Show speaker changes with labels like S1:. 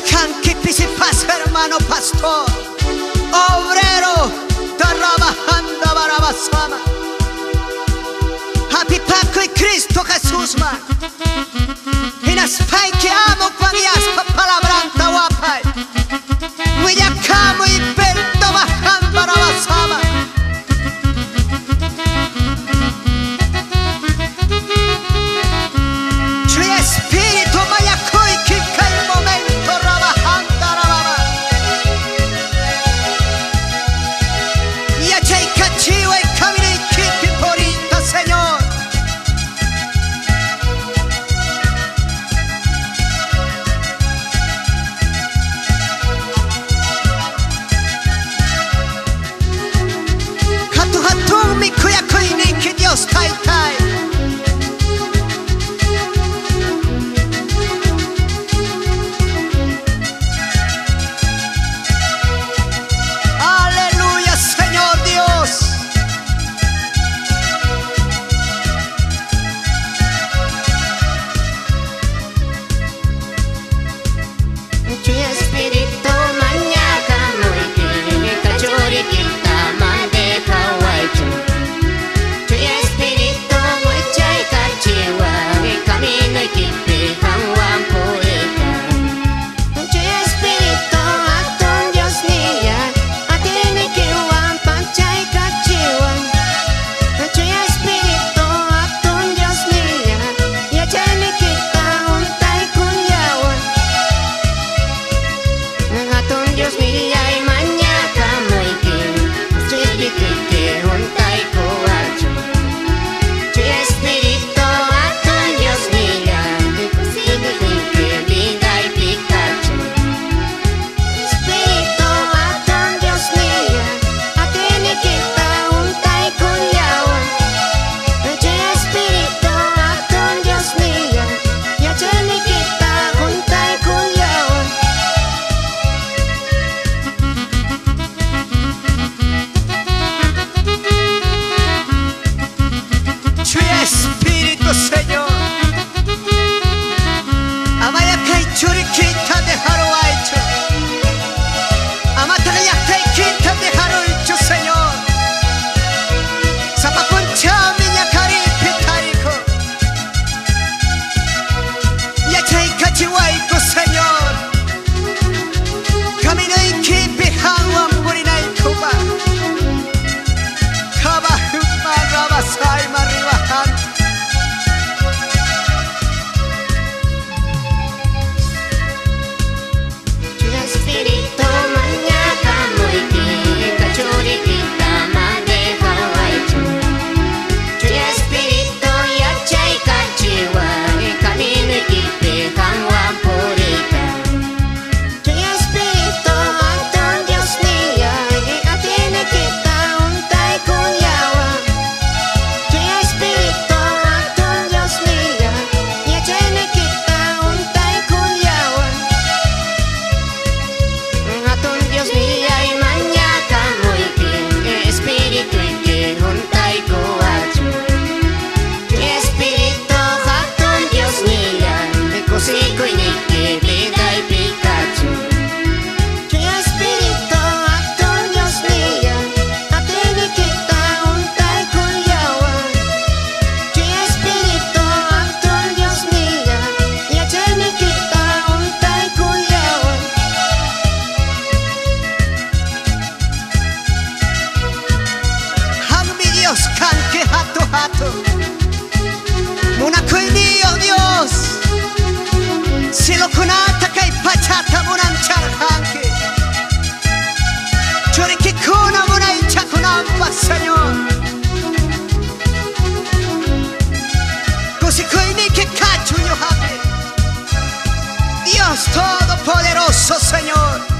S1: Canque pisipas, hermano pastor, obrero, trabajando barabasama. Happy Paco y Cristo Jesús, man. Y nas pai que amo cuanias pa palabranta guapai. Huyacamo y perto bajando barabasama. Chui espíritu mayacoy que el momento rabajando rababa. Y achai cachivo el camino y kipi porita, Señor. Hatu hatun mi kuya kuini que Dios tai tai. Aleluya, Señor Dios.
S2: Tu espíritu mañana muy bien, cachorri quinta mande kawaii. Tu espíritu muy chay cachiwa, camino y kipi hanwan poeta. Tu espíritu atun Dios niya, atene que wan panchay cachiwa. Tu espíritu atun Dios niya, ya chane kita untay kunyawan. Atun Dios niya ay mañana muy bien, espíritu que untay kuwacho. Tu espíritu atun Dios niya, espíritu que vida y Pikachu. Espíritu atun Dios niya, atene kita untay kunyawan. Tu espíritu atun Dios niya, ya chane kita untay kunyawan.
S1: Chui espíritu, Señor. Amaya kai churi quinta de haruaicho. Amataya kai quinta de haruicho, Señor. Zapapuncha miña cari pitarico. Yachay cachihuaico, Señor. Camino y kipi hanwan burinay kuba. Kabahuma rabasay maribahan.
S2: Tu espíritu mañana muy bien, cachorri quinta mande kawaii. Tu espíritu ya chay cachiwa, camino y kipi hanwan purita. Tu espíritu atun Dios niya, atene kita untay kunyawan. Tu espíritu atun Dios niya, ya chane kita untay kunyawan. Atun Dios niya ay mañana muy bien, espíritu y que untay kuwacho. Tu espíritu atun Dios niya, kusiko y que vida y Pikachu. Tu espíritu atun Dios niya, atene kita untay kunyawan. Tu espíritu atun Dios niya, ya chane kita untay kunyawan.
S1: Hang mi Dios canque hato hato. Munakoy mío Dios. Si lo kunata kay pachata munanchar hanque. Choriki kuna munay chakunamba, Señor. Kusikoy ni que cacho yo hape. Dios Todopoderoso, Señor.